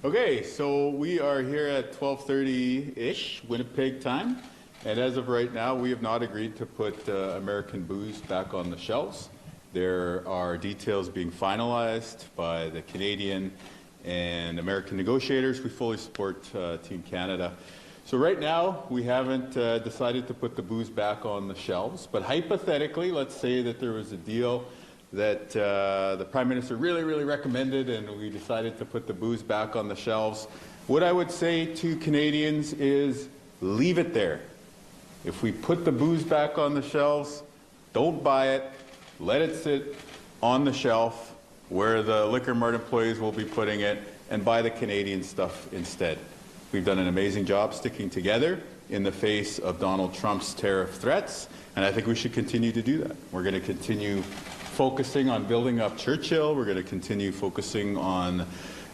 Okay, so we are here at 12:30-ish Winnipeg time, and as of right now, we have not agreed to put American booze back on the shelves. There are details being finalized by the Canadian and American negotiators. We fully support Team Canada. So right now, we haven't decided to put the booze back on the shelves, but hypothetically, let's say that there was a deal that the Prime Minister really recommended and we decided to put the booze back on the shelves. What I would say to Canadians is leave it there. If we put the booze back on the shelves, don't buy it, let it sit on the shelf where the Liquor Mart employees will be putting it, and buy the Canadian stuff instead. We've done an amazing job sticking together in the face of Donald Trump's tariff threats, and I think we should continue to do that. We're going to continue focusing on building up Churchill. We're going to continue focusing on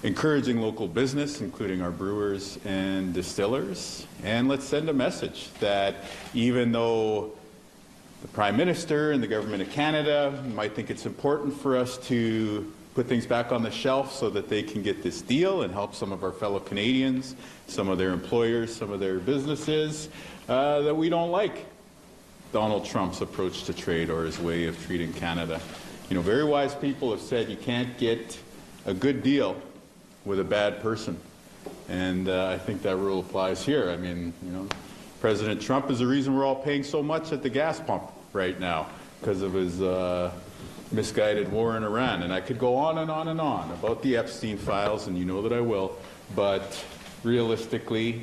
encouraging local business, including our brewers and distillers. And let's send a message that even though the Prime Minister and the Government of Canada might think it's important for us to put things back on the shelf so that they can get this deal and help some of our fellow Canadians, some of their employers, some of their businesses, that we don't like Donald Trump's approach to trade or his way of treating Canada. You know, very wise people have said you can't get a good deal with a bad person. And I think that rule applies here. I mean, you know, President Trump is the reason we're all paying so much at the gas pump right now because of his misguided war in Iran. And I could go on and on and on about the Epstein files, and you know that I will. But realistically,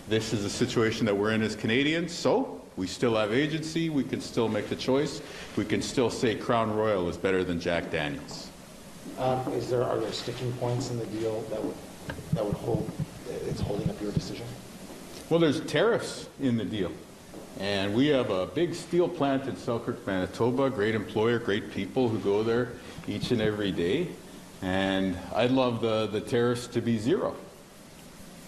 this is a situation that we're in as Canadians, so we still have agency, we can still make the choice, we can still say Crown Royal is better than Jack Daniels. Are there sticking points in the deal that would hold, it's holding up your decision? Well, there's tariffs in the deal. And we have a big steel plant in Selkirk, Manitoba, great employer, great people who go there each and every day. And I'd love the tariffs to be zero.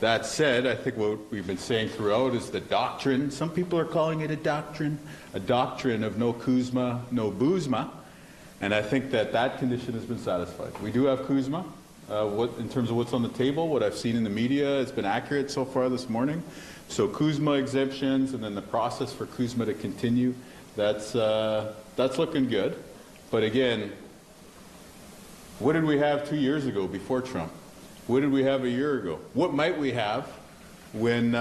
That said, I think what we've been saying throughout is the doctrine. Some people are calling it a doctrine of no Kuzma, no boozma. And I think that condition has been satisfied. We do have Kuzma. In terms of what's on the table, what I've seen in the media has been accurate so far this morning. So Kuzma exemptions and then the process for Kuzma to continue, that's looking good. But again, what did we have 2 years ago before Trump? What did we have a year ago? What might we have when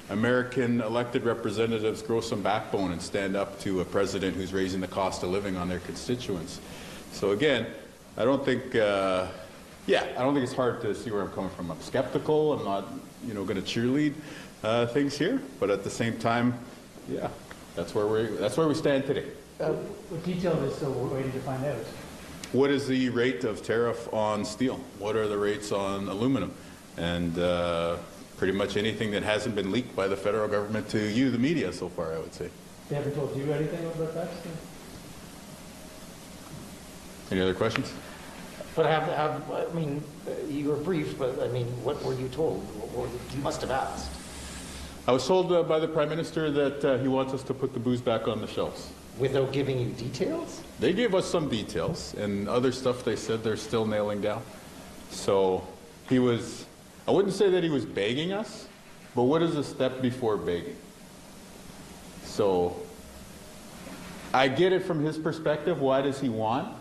American elected representatives grow some backbone and stand up to a president who's raising the cost of living on their constituents? So again, I don't think it's hard to see where I'm coming from. I'm skeptical. I'm not, going to cheerlead things here, but at the same time, yeah, that's where we stand today. What detail is still waiting to find out? What is the rate of tariff on steel? What are the rates on aluminum? And pretty much anything that hasn't been leaked by the federal government to you, the media, so far, I would say. They haven't told you anything about that? Any other questions? But you were brief, but what were you told? You must have asked. I was told by the Prime Minister that he wants us to put the booze back on the shelves. Without giving you details? They gave us some details, and other stuff they said they're still nailing down. So I wouldn't say that he was begging us, but what is a step before begging? So I get it from his perspective. Why does he want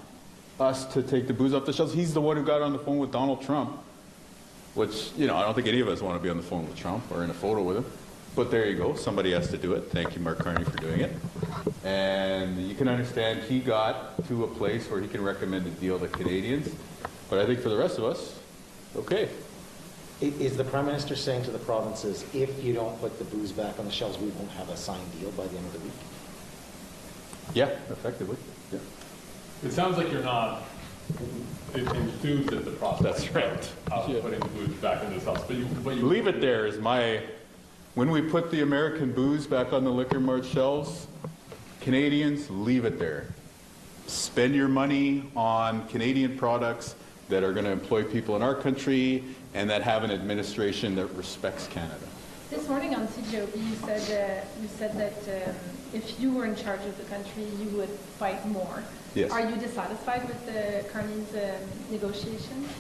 us to take the booze off the shelves? He's the one who got on the phone with Donald Trump, which, I don't think any of us want to be on the phone with Trump or in a photo with him. But there you go. Somebody has to do it. Thank you, Mark Carney, for doing it. And you can understand he got to a place where he can recommend a deal to Canadians. But I think for the rest of us, okay. Is the Prime Minister saying to the provinces, if you don't put the booze back on the shelves, we won't have a signed deal by the end of the week? Yeah, effectively. Yeah. It sounds like you're not enthused at the process. That's right. Of putting the booze back in this house. But you leave it there is my... When we put the American booze back on the Liquor Mart shelves, Canadians, leave it there. Spend your money on Canadian products that are going to employ people in our country and that have an administration that respects Canada. This morning on CJOB, you said that if you were in charge of the country, you would fight more. Yes. Are you dissatisfied with the Carney's negotiations?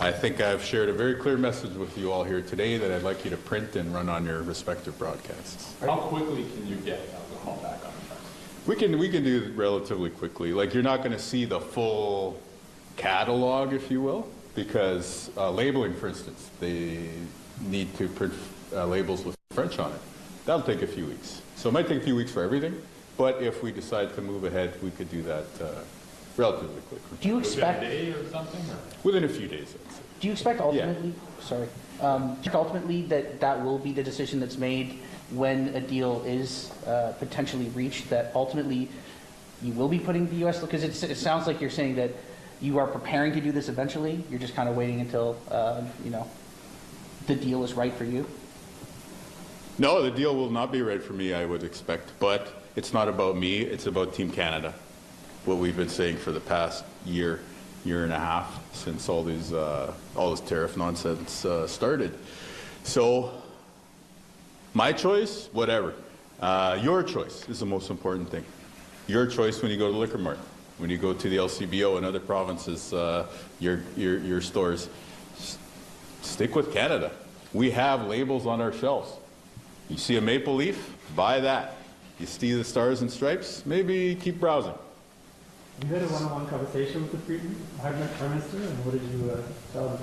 I think I've shared a very clear message with you all here today that I'd like you to print and run on your respective broadcasts. How quickly can you get alcohol back on the trucks? We can do it relatively quickly. Like, you're not going to see the full catalog, if you will, because labeling, for instance, they need to print labels with French on it. That'll take a few weeks. So it might take a few weeks for everything, but if we decide to move ahead, we could do that relatively quickly. Do you Within a expect, day or something? Or? Within a few days, I'd say. do you expect ultimately, ultimately that will be the decision that's made when a deal is potentially reached, that ultimately you will be putting the U.S., because it sounds like you're saying that you are preparing to do this eventually, you're just kind of waiting until, the deal is right for you? No, the deal will not be right for me, I would expect. But it's not about me, it's about Team Canada. What we've been saying for the past year and a half since all this tariff nonsense started. So, my choice, whatever. Your choice is the most important thing. Your choice when you go to Liquor Mart, when you go to the LCBO and other provinces, your stores. Stick with Canada. We have labels on our shelves. You see a maple leaf, buy that. You see the stars and stripes, maybe keep browsing. You had a one-on-one conversation with the Prime Minister, and what did you tell them?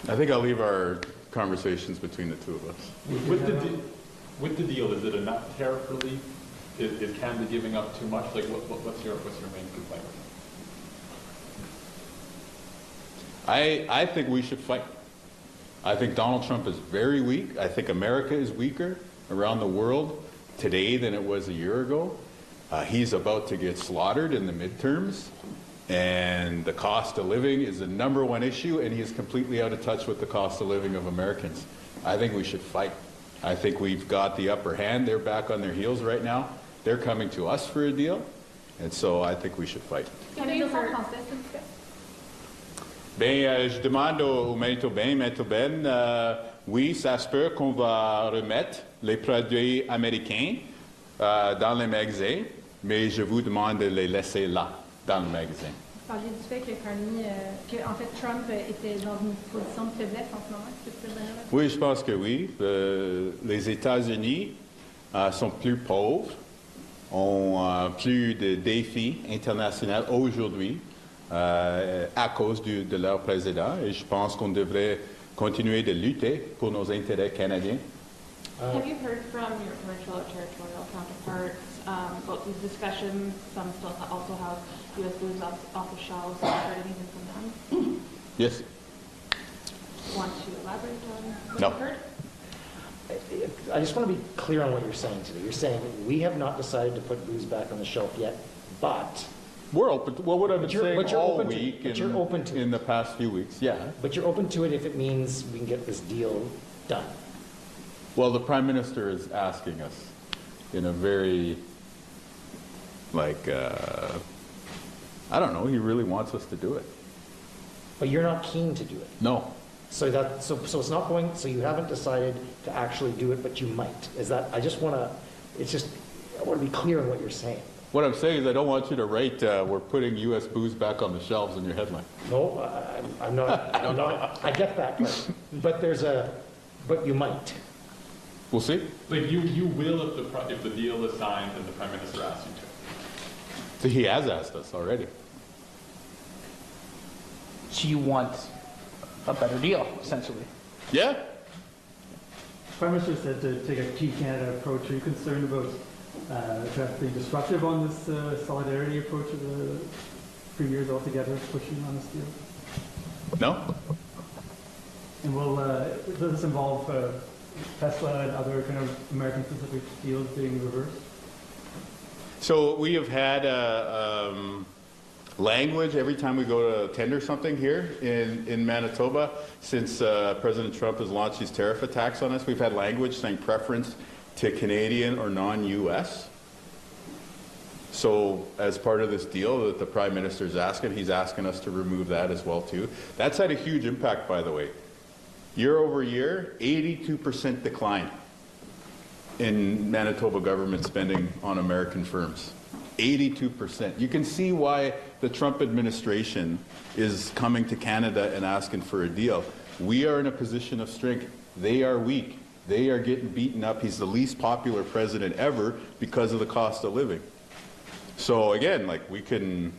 I think I'll leave our conversations between the two of us. With the deal, is it enough tariff relief? Is Canada giving up too much? Like, what's your main complaint? I think we should fight. I think Donald Trump is very weak. I think America is weaker around the world today than it was a year ago. He's about to get slaughtered in the midterms, and the cost of living is the #1 issue, and he is completely out of touch with the cost of living of Americans. I think we should fight. I think we've got the upper hand. They're back on their heels right now. They're coming to us for a deal, and so I think we should fight. Bien, je demande aux Manitobaines, oui, ça se peut qu'on va remettre les produits américains dans les magasins, mais je vous demande de les laisser là, dans le magasin. Vous parliez du fait que en fait, Trump était dans une position de faiblesse en ce moment, est-ce que tu peux dire là? Oui, je pense que oui. Les États-Unis sont plus pauvres, ont plus de défis internationaux aujourd'hui à cause de leur président, et je pense qu'on devrait continuer de lutter pour nos intérêts canadiens. Have you heard from your provincial or territorial counterparts about these discussions? Some still also have U.S. booze off the shelves. Have you heard anything from them? Yes. Want to elaborate on what No. you've heard? I just want to be clear on what you're saying today. You're saying we have not decided to put booze back on the shelf yet, but We're open to, well, what I've been saying but you're all open to- week but you're open to in the past few weeks, yeah. you're open to it if it means we can get this deal done. Well, the Prime Minister is asking us in a very, like, I don't know, he really wants us to do it. But you're not keen to do it. No. So it's not going, so you haven't decided to actually do it, but you might. Is that, I want to be clear on what you're saying. What I'm saying is I don't want you to write, we're putting U.S. booze back on the shelves in your headline. No, I'm not, I get that, but you might. We'll see. Like, you will if the deal is signed and the Prime Minister asks you to. So he has asked us already. So you want a better deal, essentially? Yeah. Prime Minister said to take a Team Canada approach. Are you concerned about perhaps being disruptive on this solidarity approach of the premiers altogether pushing on this deal? No? And does this involve Tesla and other kind of American-specific deals being reversed? So we have had language every time we go to tender something here in Manitoba since President Trump has launched these tariff attacks on us. We've had language saying preference to Canadian or non-U.S. So as part of this deal that the Prime Minister is asking, he's asking us to remove that as well too. That's had a huge impact, by the way. Year over year, 82% decline in Manitoba government spending on American firms. 82%. You can see why the Trump administration is coming to Canada and asking for a deal. We are in a position of strength. They are weak. They are getting beaten up. He's the least popular president ever because of the cost of living. So again, like, we can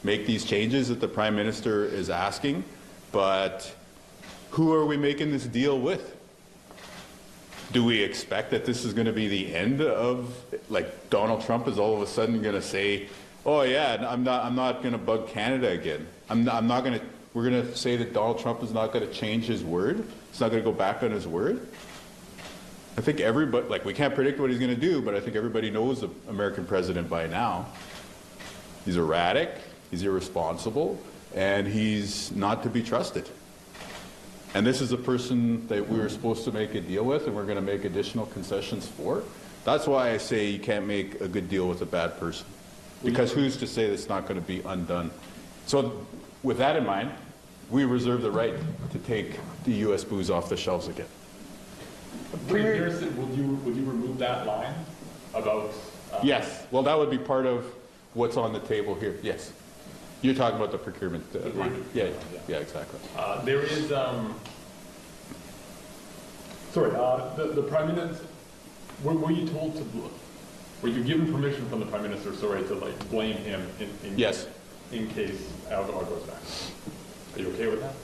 make these changes that the Prime Minister is asking, but who are we making this deal with? Do we expect that this is going to be the end of, like, Donald Trump is all of a sudden going to say, oh yeah, I'm not going to bug Canada again. We're going to say that Donald Trump is not going to change his word. He's not going to go back on his word. I think everybody, like, we can't predict what he's going to do, but I think everybody knows the American president by now. He's erratic, he's irresponsible, and he's not to be trusted. And this is a person that we were supposed to make a deal with, and we're going to make additional concessions for. That's why I say you can't make a good deal with a bad person, because who's to say it's not going to be undone? So with that in mind, we reserve the right to take the U.S. booze off the shelves again. Would you remove that line about? Yes. Well, that would be part of what's on the table here. Yes. You're talking about the procurement. Yeah, exactly. There is, the Prime Minister, were you told to, were you given permission from the Prime Minister, to, like, blame him Yes. in case alcohol goes back? Are you okay with that?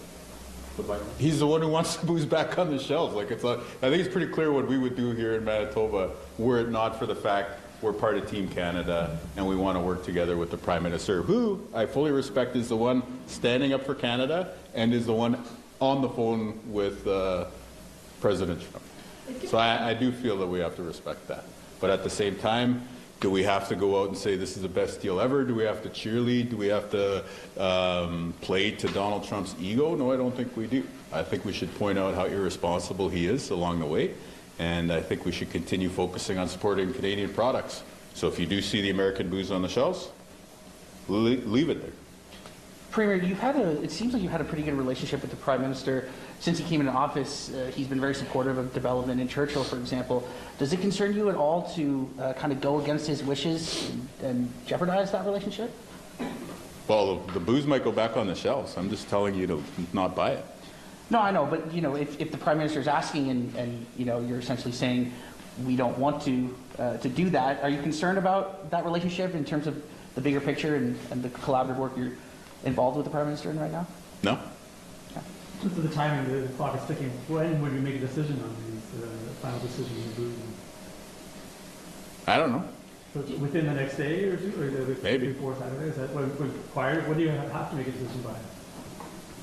He's the one who wants the booze back on the shelves. Like, I think it's pretty clear what we would do here in Manitoba were it not for the fact we're part of Team Canada and we want to work together with the Prime Minister, who I fully respect is the one standing up for Canada and is the one on the phone with President Trump. So I do feel that we have to respect that. But at the same time, do we have to go out and say this is the best deal ever? Do we have to cheerlead? Do we have to play to Donald Trump's ego? No, I don't think we do. I think we should point out how irresponsible he is along the way. And I think we should continue focusing on supporting Canadian products. So if you do see the American booze on the shelves, leave it there. Premier, it seems like you've had a pretty good relationship with the Prime Minister. Since he came into office, he's been very supportive of development in Churchill, for example. Does it concern you at all to kind of go against his wishes and jeopardize that relationship? Well, the booze might go back on the shelves. I'm just telling you to not buy it. No, I know, but if the Prime Minister is asking and you're essentially saying we don't want to do that, are you concerned about that relationship in terms of the bigger picture and the collaborative work you're involved with the Prime Minister in right now? No. Just the timing, the clock is ticking. When would we make a decision on these final decisions? I don't know. So within the next day or two, or Maybe. before Saturday? Is that what required? What do you have to make a decision by?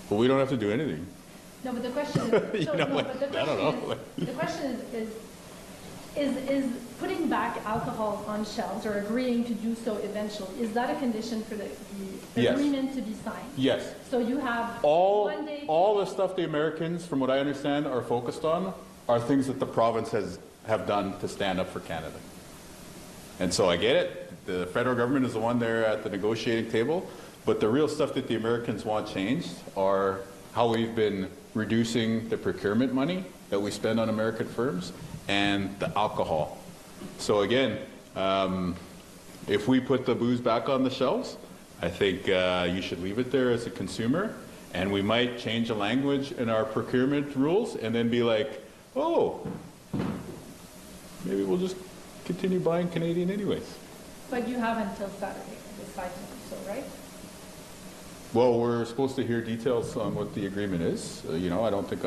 Well, we don't have to do anything. No, but the question is, I don't know. The question is putting back alcohol on shelves or agreeing to do so eventually, is that a condition for the Yes. agreement to be signed? Yes. So you have one day. All the stuff the Americans, from what I understand, are focused on are things that the province have done to stand up for Canada. And so I get it. The federal government is the one there at the negotiating table, but the real stuff that the Americans want changed are how we've been reducing the procurement money that we spend on American firms and the alcohol. So again, if we put the booze back on the shelves, I think you should leave it there as a consumer, and we might change the language in our procurement rules and then be like, oh, maybe we'll just continue buying Canadian anyways. But you have until Saturday to decide to do so, right? Well, we're supposed to hear details on what the agreement is. I don't think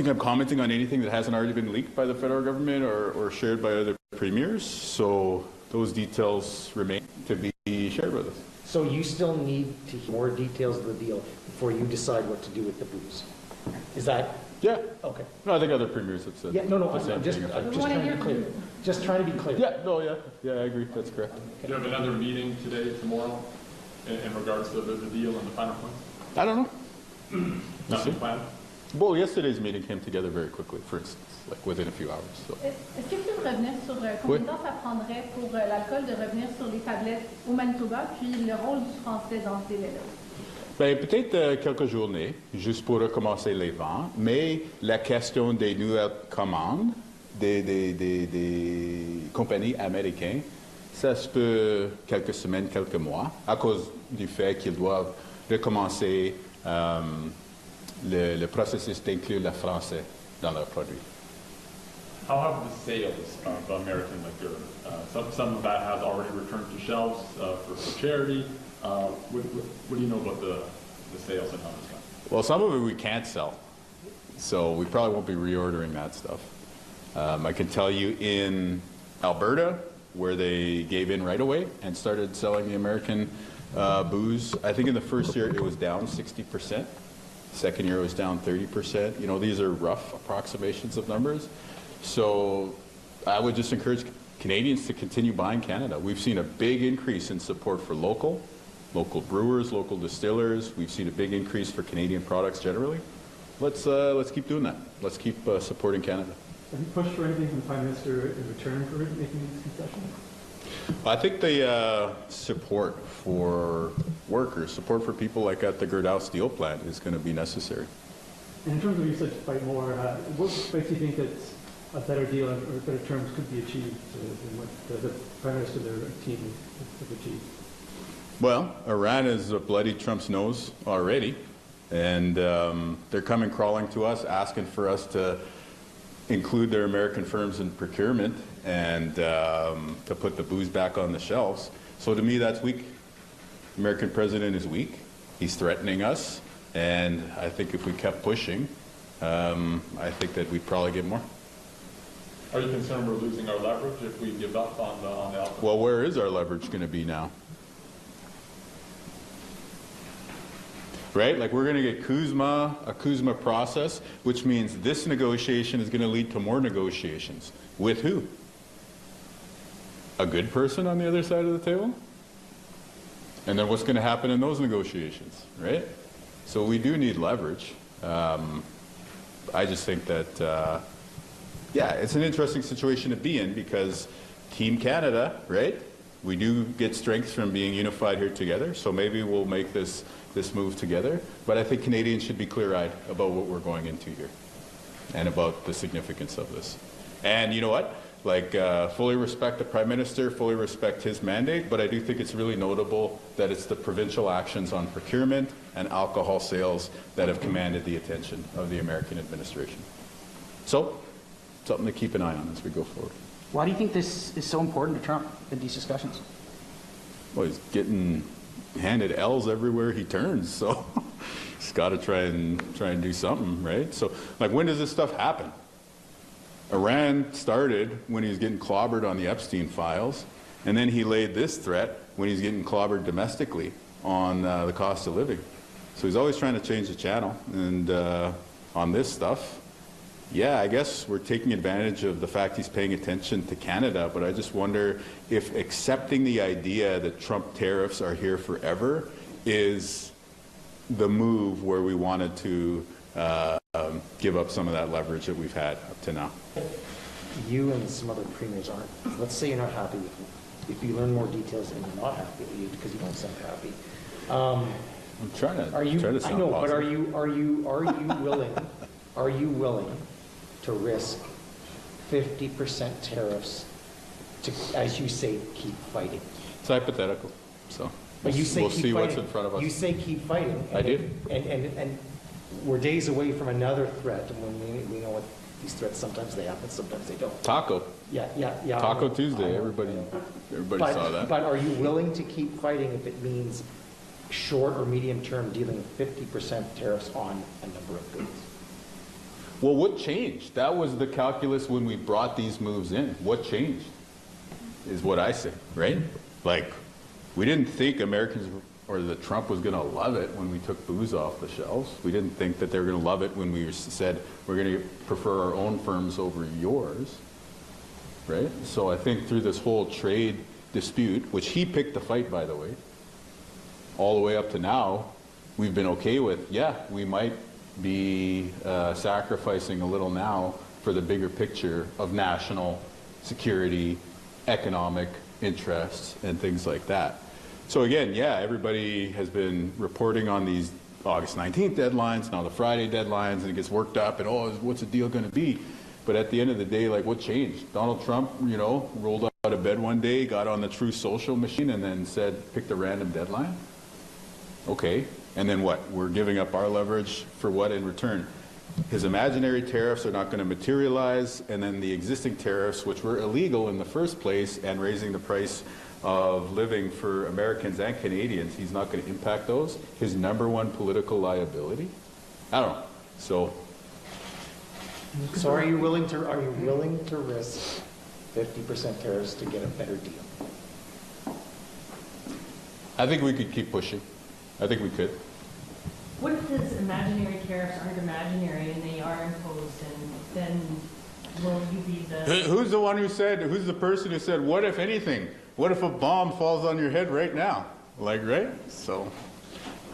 I'm commenting on anything that hasn't already been leaked by the federal government or shared by other premiers. So those details remain to be shared with us. So you still need to hear more details of the deal before you decide what to do with the booze? Is that? Yeah. Okay. No, I think other premiers have said. Yeah, no, the same I'm just thing. trying to be clear. Just trying to be clear. Yeah, I agree. That's correct. Do you have another meeting today, tomorrow, in regards to the deal and the final points? I don't know. Nothing planned? Well, yesterday's meeting came together very quickly, for instance, like within a few hours. So. Est-ce que tu peux me revenir sur combien de temps ça prendrait pour l'alcool de revenir sur les tablettes au Manitoba, puis le rôle du français dans ce délai-là? Ben, peut-être quelques journées, juste pour recommencer les ventes, mais la question des nouvelles commandes des compagnies américaines, ça se peut quelques semaines, quelques mois, à cause du fait qu'ils doivent recommencer le processus d'inclure le français dans leurs produits. How have the sales of American liquor, some of that has already returned to shelves for charity. What do you know about the sales and how it's gone? Well, some of it we can't sell, so we probably won't be reordering that stuff. I can tell you in Alberta, where they gave in right away and started selling the American booze, I think in the first year it was down 60%. Second year it was down 30%. You know, these are rough approximations of numbers. So I would just encourage Canadians to continue buying Canada. We've seen a big increase in support for local brewers, local distillers. We've seen a big increase for Canadian products generally. Let's keep doing that. Let's keep supporting Canada. Have you pushed for anything from the Prime Minister in return for making these concessions? I think the support for workers, support for people like at the Gerdau steel plant is going to be necessary. And in terms of you said fight more, what makes you think that a better deal or better terms could be achieved than what the Prime Minister and their team have achieved? Well, Iran has bloodied Trump's nose already, and they're coming crawling to us asking for us to include their American firms in procurement and to put the booze back on the shelves. So to me, that's weak. The American president is weak. He's threatening us, and I think if we kept pushing, I think that we'd probably get more. Are you concerned we're losing our leverage if we give up on the alcohol? Well, where is our leverage going to be now? Right? Like we're going to get a Kuzma process, which means this negotiation is going to lead to more negotiations. With who? A good person on the other side of the table? And then what's going to happen in those negotiations, right? So we do need leverage. I just think that, yeah, it's an interesting situation to be in because Team Canada, right? We do get strength from being unified here together, so maybe we'll make this move together. But I think Canadians should be clear-eyed about what we're going into here and about the significance of this. And you know what? Like, fully respect the Prime Minister, fully respect his mandate, but I do think it's really notable that it's the provincial actions on procurement and alcohol sales that have commanded the attention of the American administration. So, something to keep an eye on as we go forward. Why do you think this is so important to Trump in these discussions? Well, he's getting handed L's everywhere he turns, so he's got to try and do something, right? So, like, when does this stuff happen? Iran started when he was getting clobbered on the Epstein files, and then he laid this threat when he's getting clobbered domestically on the cost of living. So he's always trying to change the channel, and on this stuff, yeah, I guess we're taking advantage of the fact he's paying attention to Canada, but I just wonder if accepting the idea that Trump tariffs are here forever is the move where we wanted to give up some of that leverage that we've had up to now. You and some other premiers aren't. Let's say you're not happy with it. If you learn more details and you're not happy with it because you don't sound happy. I'm trying to sound I know, positive. but are you willing to risk 50% tariffs to, as you say, keep fighting? It's hypothetical, so But you say we'll keep see fighting. what's in front of us. You say keep fighting. I do. And we're days away from another threat, and when we know what these threats, sometimes they happen, sometimes they don't. Taco. Yeah. Taco I know. Tuesday. Everybody saw that. But are you willing to keep fighting if it means short or medium term dealing with 50% tariffs on a number of goods? Well, what changed? That was the calculus when we brought these moves in. What changed is what I say, right? Like, we didn't think Americans or that Trump was going to love it when we took booze off the shelves. We didn't think that they were going to love it when we said we're going to prefer our own firms over yours, right? So I think through this whole trade dispute, which he picked the fight, by the way, all the way up to now, we've been okay with, yeah, we might be sacrificing a little now for the bigger picture of national security, economic interests, and things like that. So again, yeah, everybody has been reporting on these August 19th deadlines, now the Friday deadlines, and it gets worked up, and oh, what's the deal going to be? But at the end of the day, like, what changed? Donald Trump, rolled out of bed one day, got on the True Social machine, and then said, picked a random deadline? Okay. And then what? We're giving up our leverage for what in return? His imaginary tariffs are not going to materialize, and then the existing tariffs, which were illegal in the first place and raising the price of living for Americans and Canadians, he's not going to impact those. His number one political liability? I don't know. So are you willing to risk 50% tariffs to get a better deal? I think we could keep pushing. I think we could. What if those imaginary tariffs aren't imaginary and they are imposed, and then will you be the... Who's the person who said, what if anything? What if a bomb falls on your head right now? Like, right? So,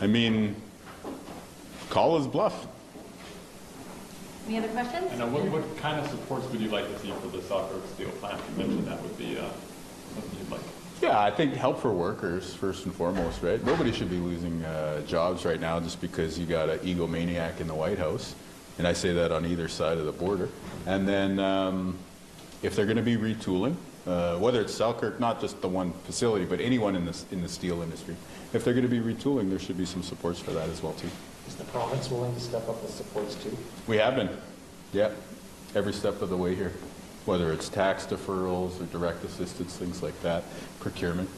I mean, call his bluff. Any other questions? And what kind of supports would you like to see for the Sauk steel plant? You mentioned that would be something you'd like. Yeah, I think help for workers, first and foremost, right? Nobody should be losing jobs right now just because you got an egomaniac in the White House. And I say that on either side of the border. And then if they're going to be retooling, whether it's Selkirk, not just the one facility, but anyone in the steel industry, if they're going to be retooling, there should be some supports for that as well, too. Is the province willing to step up with supports too? We have been, yeah, every step of the way here, whether it's tax deferrals or direct assistance, things like that, procurement,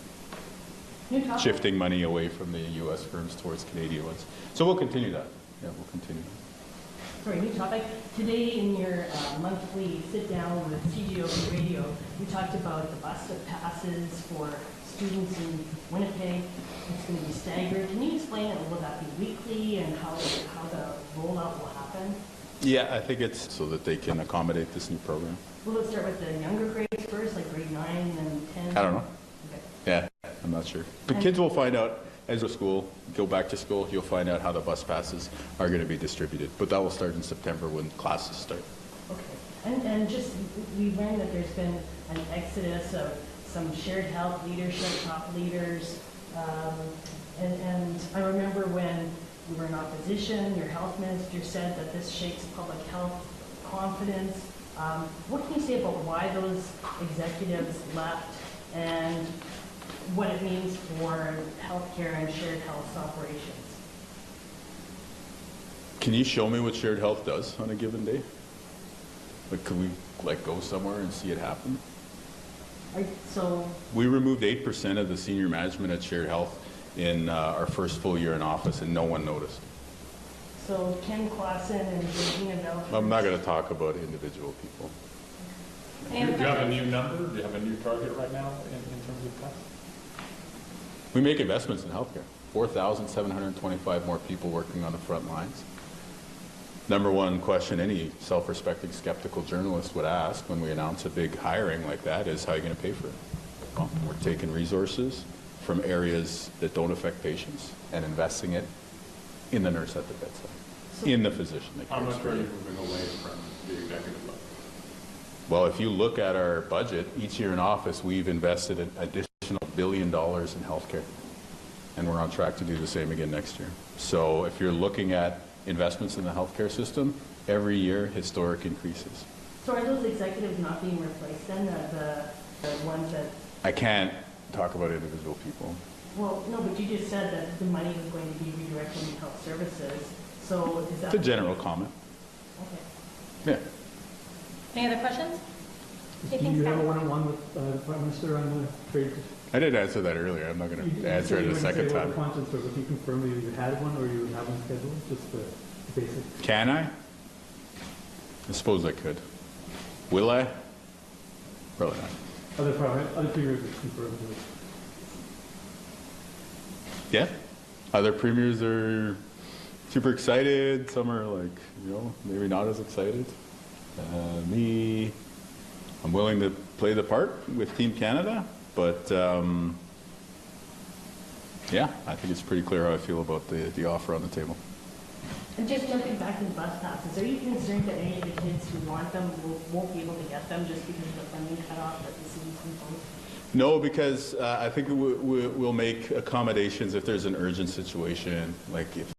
shifting money away from the U.S. firms towards Canadian ones. So we'll continue that. Yeah, we'll continue that. Sorry, new topic. Today in your monthly sit-down with CGOB Radio, you talked about the bus that passes for students in Winnipeg. It's going to be staggered. Can you explain it? Will that be weekly, and how the rollout will happen? Yeah, I think it's so that they can accommodate this new program. Will it start with the younger grades first, like grade 9 and 10? I don't know. Okay. Yeah, I'm not sure. The kids will find out as a school, go back to school, you'll find out how the bus passes are going to be distributed. But that will start in September when classes start. Okay. And just, we learned that there's been an exodus of some shared health leadership, top leaders. And I remember when we were in opposition, your health minister said that this shakes public health confidence. What can you say about why those executives left and what it means for healthcare and shared health operations? Can you show me what shared health does on a given day? Like, could we go somewhere and see it happen? So we removed 8% of the senior management at Shared Health in our first full year in office, and no one noticed. So Ken Clausen and Georgina Bell. I'm not going to talk about individual people. Do you have a new number? Do you have a new target right now in terms of cuts? We make investments in healthcare. 4,725 more people working on the front lines. Number one question any self-respecting skeptical journalist would ask when we announce a big hiring like that is, how are you going to pay for it? Well, we're taking resources from areas that don't affect patients and investing it in the nurse at the bedside, in the physician. How much are you moving away from the executive level? Well, if you look at our budget, each year in office, we've invested an additional $1 billion in healthcare. And we're on track to do the same again next year. So if you're looking at investments in the healthcare system, every year, historic increases. So are those executives not being replaced then, the ones that... I can't talk about individual people. Well, no, but you just said that the money was going to be redirected in health services. So is that... It's a general comment. Okay. Yeah. Any other questions? Do you have a one-on-one with the Prime Minister on the trade? I did answer that earlier. I'm not going to answer it a second time. If you confirm that you had one or you have one scheduled, just the basic. Can I? I suppose I could. Will I? Probably not. Other premiers have confirmed it. Yeah. Other premiers are super excited. Some are maybe not as excited. Me, I'm willing to play the part with Team Canada, but yeah, I think it's pretty clear how I feel about the offer on the table. And just looking back to the bus passes, are you concerned that any of the kids who want them won't be able to get them just because of the funding cutoff that the city's imposed? No, because I think we'll make accommodations if there's an urgent situation, like if